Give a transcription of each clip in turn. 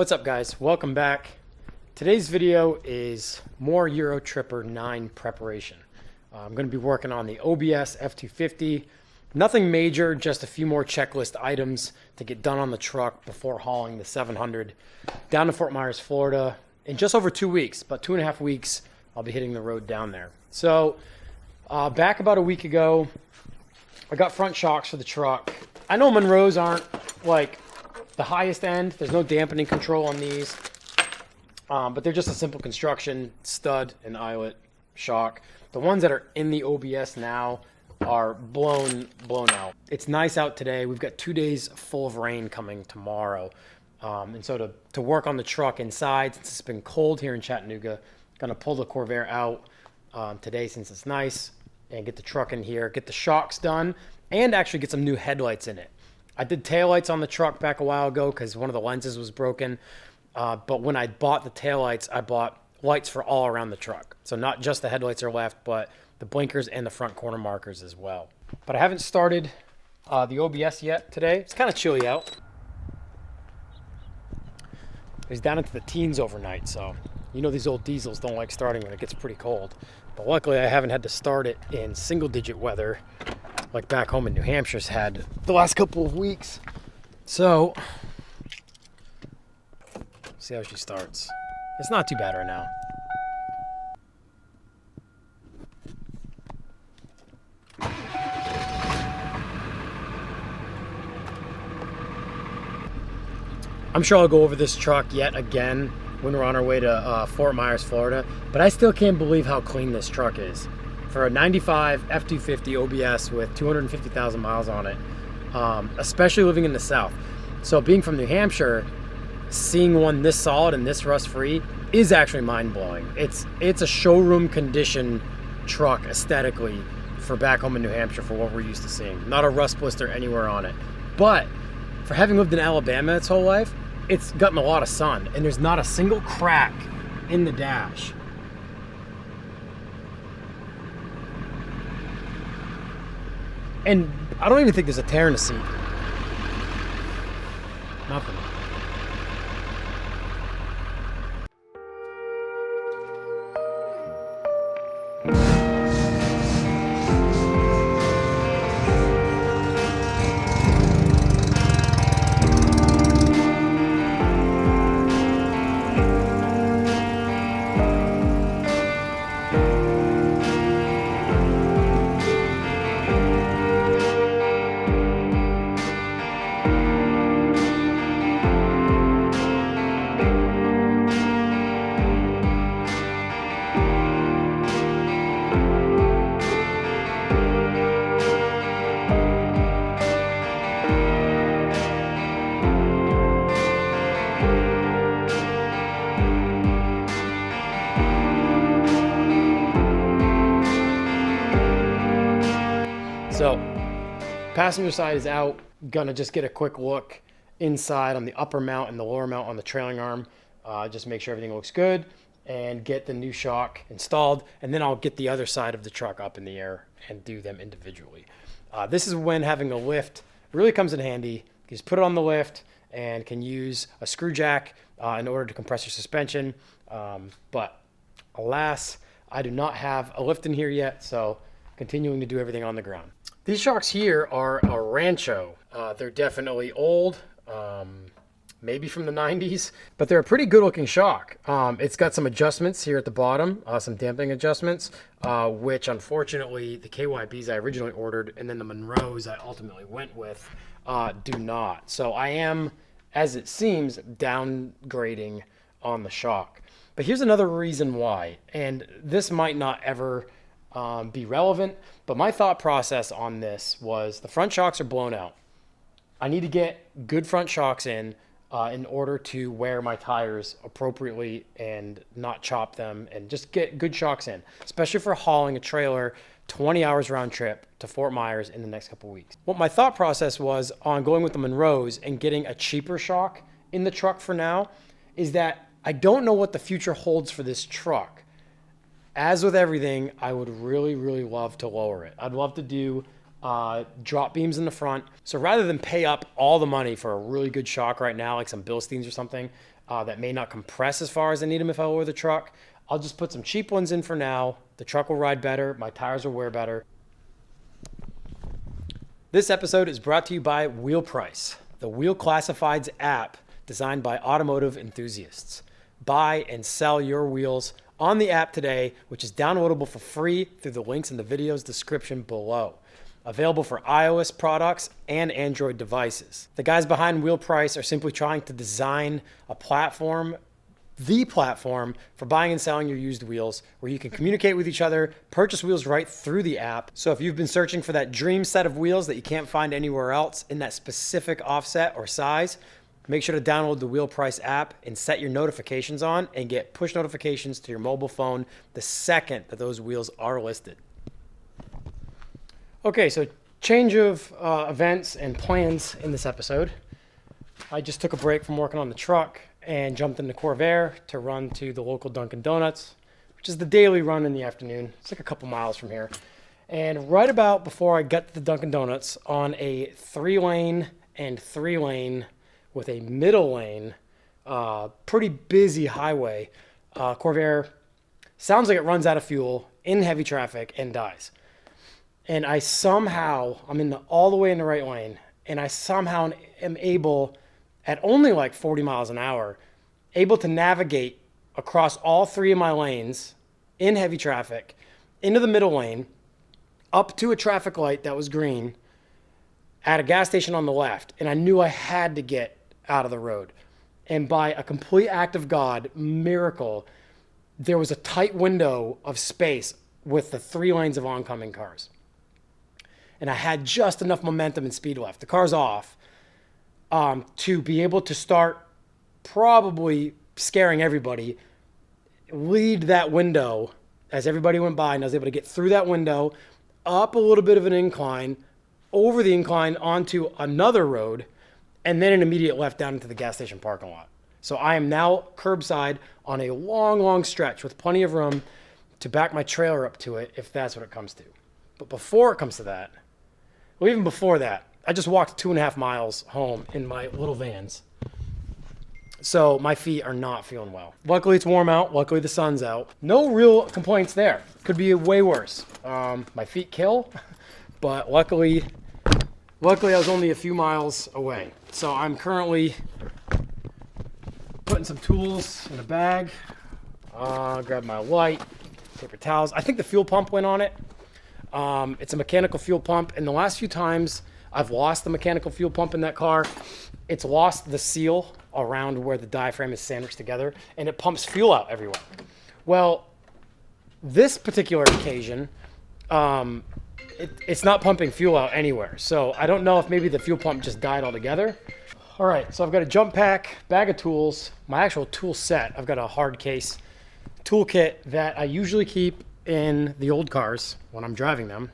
What's up, guys? Welcome back. Today's video is more Euro Tripper 9 preparation. I'm going to be working on the OBS F250. Nothing major, just a few more checklist items to get done on the truck before hauling the 700 down to Fort Myers, Florida in just over 2 weeks. About 2.5 weeks, I'll be hitting the road down there. So back about a week ago, I got front shocks for the truck. I know Monroes aren't like the highest end. There's no dampening control on these, but they're just a simple construction stud and eyelet shock. The ones that are in the OBS now are blown out. It's nice out today. We've got 2 days full of rain coming tomorrow, and so to work on the truck inside, since it's been cold here in Chattanooga, gonna pull the Corvair out today since it's nice, and get the truck in here, get the shocks done, and actually get some new headlights in it. I did taillights on the truck back a while ago because one of the lenses was broken. But when I bought the taillights, I bought lights for all around the truck. So not just the headlights are left, but the blinkers and the front corner markers as well. But I haven't started the OBS yet today. It's kind of chilly out. It was down into the teens overnight, so you know these old diesels don't like starting when it gets pretty cold. But luckily I haven't had to start it in single-digit weather like back home in New Hampshire's had the last couple of weeks. So, see how she starts. It's not too bad right now. I'm sure I'll go over this truck yet again when we're on our way to Fort Myers, Florida, but I still can't believe how clean this truck is. For a 95 F250 OBS with 250,000 miles on it, especially living in the South. So being from New Hampshire, seeing one this solid and this rust-free is actually mind-blowing. It's a showroom condition truck aesthetically for back home in New Hampshire for what we're used to seeing. Not a rust blister anywhere on it. But for having lived in Alabama its whole life, it's gotten a lot of sun, and there's not a single crack in the dash. And I don't even think there's a tear in the seat. Nothing. So, passenger side is out. Gonna just get a quick look inside on the upper mount and the lower mount on the trailing arm. Just make sure everything looks good and get the new shock installed. And then I'll get the other side of the truck up in the air and do them individually. This is when having a lift really comes in handy. You just put it on the lift and can use a screw jack in order to compress your suspension. But alas, I do not have a lift in here yet, so continuing to do everything on the ground. These shocks here are a Rancho. They're definitely old, maybe from the 90s, but they're a pretty good looking shock. It's got some adjustments here at the bottom, some damping adjustments, which unfortunately the KYBs I originally ordered and then the Monroes I ultimately went with do not. So I am, as it seems, downgrading on the shock. But here's another reason why, and this might not ever be relevant, but my thought process on this was the front shocks are blown out. I need to get good front shocks in order to wear my tires appropriately and not chop them, and just get good shocks in, especially for hauling a trailer 20 hours round trip to Fort Myers in the next couple weeks. What my thought process was on going with the Monroes and getting a cheaper shock in the truck for now is that I don't know what the future holds for this truck. As with everything, I would really, really love to lower it. I'd love to do drop beams in the front. So rather than pay up all the money for a really good shock right now, like some Bilsteins or something, that may not compress as far as I need them if I lower the truck. I'll just put some cheap ones in for now. The truck will ride better. My tires will wear better. This episode is brought to you by Wheel Price, the wheel classifieds app designed by automotive enthusiasts. Buy and sell your wheels on the app today, which is downloadable for free through the links in the video's description below. Available for iOS products and Android devices. The guys behind Wheel Price are simply trying to design a platform, the platform for buying and selling your used wheels, where you can communicate with each other, purchase wheels right through the app. So if you've been searching for that dream set of wheels that you can't find anywhere else in that specific offset or size, make sure to download the Wheel Price app and set your notifications on and get push notifications to your mobile phone the second that those wheels are listed. Okay, so change of events and plans in this episode. I just took a break from working on the truck and jumped into Corvair to run to the local Dunkin' Donuts, which is the daily run in the afternoon. It's like a couple miles from here. And right about before I got to the Dunkin' Donuts, on a 3-lane and 3-lane with a middle lane, pretty busy highway, Corvair sounds like it runs out of fuel in heavy traffic and dies. And I'm all the way in the right lane, and I somehow am able, at only like 40 miles an hour, able to navigate across all 3 of my lanes in heavy traffic, into the middle lane, up to a traffic light that was green, at a gas station on the left. And I knew I had to get out of the road. And by a complete act of God, miracle, there was a tight window of space with the 3 lanes of oncoming cars. And I had just enough momentum and speed left. The car's off to be able to start probably scaring everybody, lead that window as everybody went by, and I was able to get through that window, up a little bit of an incline, over the incline onto another road, and then an immediate left down into the gas station parking lot. So I am now curbside on a long, long stretch with plenty of room to back my trailer up to it if that's what it comes to. But before it comes to that, well, even before that, I just walked 2.5 miles home in my little Vans. So my feet are not feeling well. Luckily it's warm out. Luckily the sun's out. No real complaints there. Could be way worse. My feet kill, but luckily I was only a few miles away. So I'm currently putting some tools in a bag. Grab my light, paper towels. I think the fuel pump went on it. It's a mechanical fuel pump, and the last few times I've lost the mechanical fuel pump in that car, it's lost the seal around where the diaphragm is sandwiched together, and it pumps fuel out everywhere. Well, this particular occasion, it's not pumping fuel out anywhere, so I don't know if maybe the fuel pump just died altogether. All right, so I've got a jump pack, bag of tools, my actual tool set. I've got a hard case toolkit that I usually keep in the old cars when I'm driving them,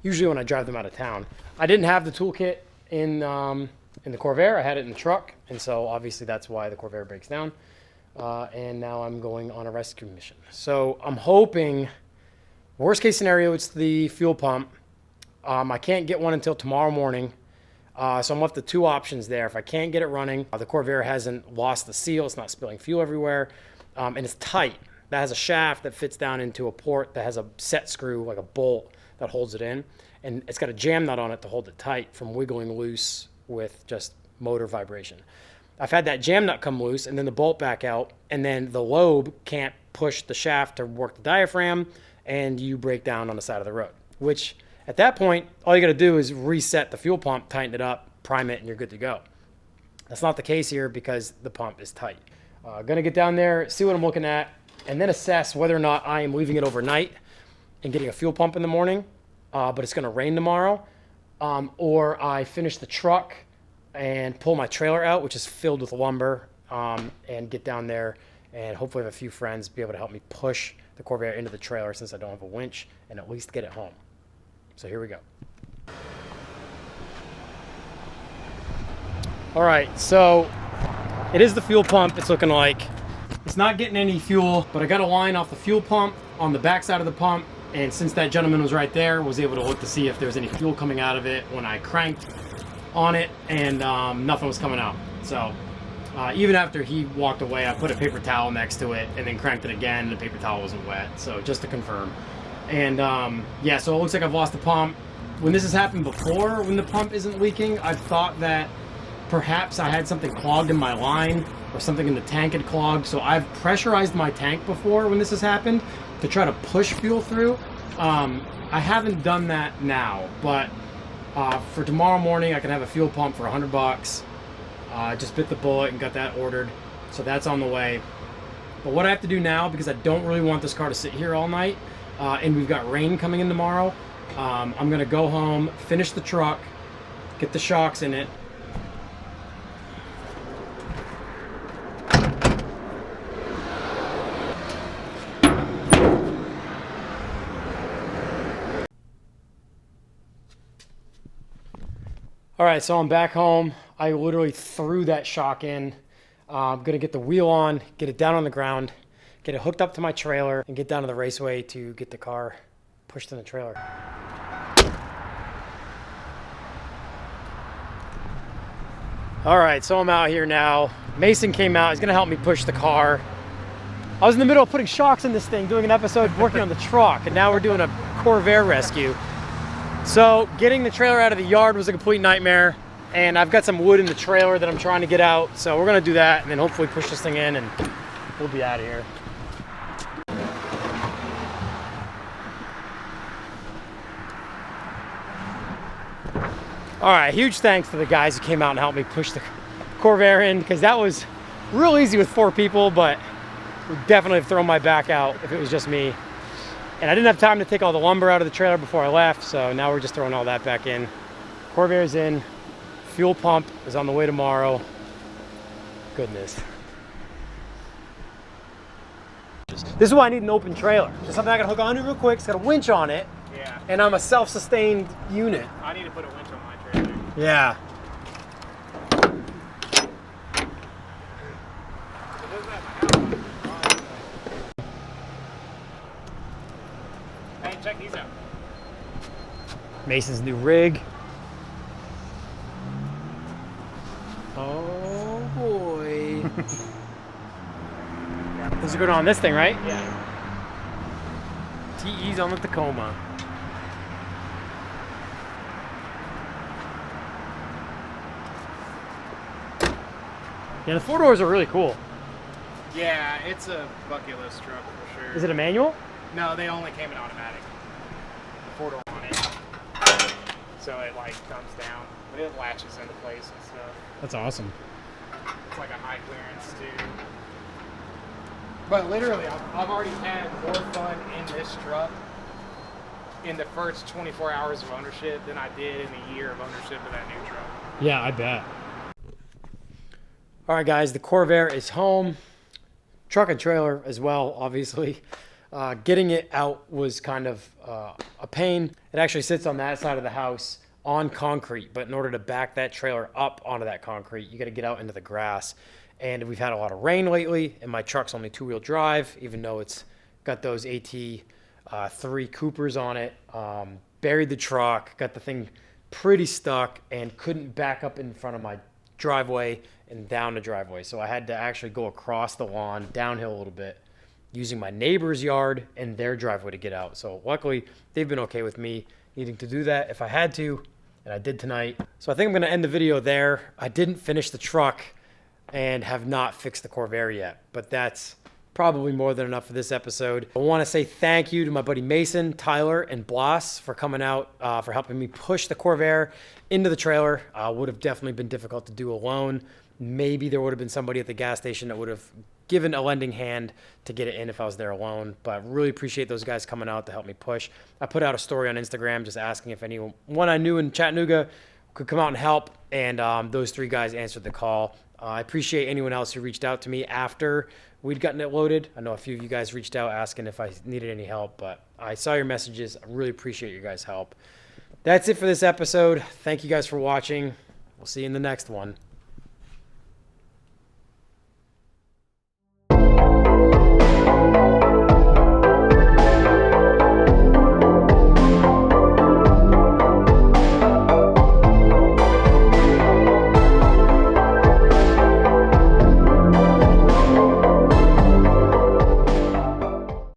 usually when I drive them out of town. I didn't have the toolkit in the Corvair. I had it in the truck, and so obviously that's why the Corvair breaks down. And now I'm going on a rescue mission. So I'm hoping, worst case scenario, it's the fuel pump. I can't get one until tomorrow morning. So I'm left with 2 options there. If I can't get it running, the Corvair hasn't lost the seal. It's not spilling fuel everywhere. And it's tight. That has a shaft that fits down into a port that has a set screw, like a bolt, that holds it in. And it's got a jam nut on it to hold it tight from wiggling loose with just motor vibration. I've had that jam nut come loose and then the bolt back out, and then the lobe can't push the shaft to work the diaphragm, and you break down on the side of the road. Which, at that point, all you got to do is reset the fuel pump, tighten it up, prime it, and you're good to go. That's not the case here because the pump is tight. Gonna get down there, see what I'm looking at, and then assess whether or not I am leaving it overnight and getting a fuel pump in the morning, but it's gonna rain tomorrow, or I finish the truck and pull my trailer out, which is filled with lumber, and get down there and hopefully have a few friends be able to help me push the Corvair into the trailer since I don't have a winch, and at least get it home. So here we go. All right, so it is the fuel pump. It's looking like it's not getting any fuel, but I got a line off the fuel pump on the back side of the pump, and since that gentleman was right there, was able to look to see if there was any fuel coming out of it when I cranked on it, and nothing was coming out. So Even after he walked away, I put a paper towel next to it and then cranked it again, and the paper towel wasn't wet. So just to confirm. And yeah, so it looks like I've lost the pump. When this has happened before, when the pump isn't leaking, I've thought that perhaps I had something clogged in my line or something in the tank had clogged. So I've pressurized my tank before when this has happened to try to push fuel through. I haven't done that now, but for tomorrow morning, I can have a fuel pump for $100. Just bit the bullet and got that ordered. So that's on the way. But what I have to do now, because I don't really want this car to sit here all night, and we've got rain coming in tomorrow, I'm gonna go home, finish the truck, get the shocks in it. All right, so I'm back home. I literally threw that shock in. I'm gonna get the wheel on, get it down on the ground, get it hooked up to my trailer, and get down to the raceway to get the car pushed in the trailer. All right, so I'm out here now. Mason came out, he's gonna help me push the car. I was in the middle of putting shocks in this thing, doing an episode working on the truck, and now we're doing a Corvair rescue. So getting the trailer out of the yard was a complete nightmare, and I've got some wood in the trailer that I'm trying to get out. So we're gonna do that and then hopefully push this thing in and we'll be out of here. All right, huge thanks to the guys who came out and helped me push the Corvair in, because that was real easy with 4 people, but would definitely have thrown my back out if it was just me. And I didn't have time to take all the lumber out of the trailer before I left, so now we're just throwing all that back in. Corvair's in, fuel pump is on the way tomorrow. Goodness. This is why I need an open trailer. Just something I can hook onto real quick. It's got a winch on it. Yeah. And I'm a self-sustained unit. I need to put a winch on my trailer. Yeah. Hey, check these out. Mason's new rig. Oh boy. Those are going on this thing, right? Yeah. TE's on the Tacoma. Yeah, the 4 doors are really cool. Yeah, it's a bucket list truck for sure. Is it a manual? No, they only came in automatic. The 4-door on it. So it like comes down, but it latches into place and stuff. That's awesome. It's like a high clearance too. But literally, I've already had more fun in this truck in the first 24 hours of ownership than I did in the year of ownership of that new truck. Yeah, I bet. All right, guys, the Corvair is home. Truck and trailer as well, obviously. Getting it out was kind of a pain. It actually sits on that side of the house on concrete, but in order to back that trailer up onto that concrete, you got to get out into the grass. And we've had a lot of rain lately, and my truck's only 2-wheel drive, even though it's got those AT3 Coopers on it. Buried the truck, got the thing pretty stuck, and couldn't back up in front of my driveway and down the driveway. So I had to actually go across the lawn, downhill a little bit, using my neighbor's yard and their driveway to get out. So luckily, they've been okay with me needing to do that if I had to, and I did tonight. So I think I'm gonna end the video there. I didn't finish the truck and have not fixed the Corvair yet, but that's probably more than enough for this episode. I wanna say thank you to my buddy Mason, Tyler, and Blas for coming out, for helping me push the Corvair into the trailer. Would have definitely been difficult to do alone. Maybe there would have been somebody at the gas station that would have given a lending hand to get it in if I was there alone. But really appreciate those guys coming out to help me push. I put out a story on Instagram just asking if anyone I knew in Chattanooga could come out and help, and those 3 guys answered the call. I appreciate anyone else who reached out to me after we'd gotten it loaded. I know a few of you guys reached out asking if I needed any help, but I saw your messages. I really appreciate your guys' help. That's it for this episode. Thank you guys for watching. We'll see you in the next one.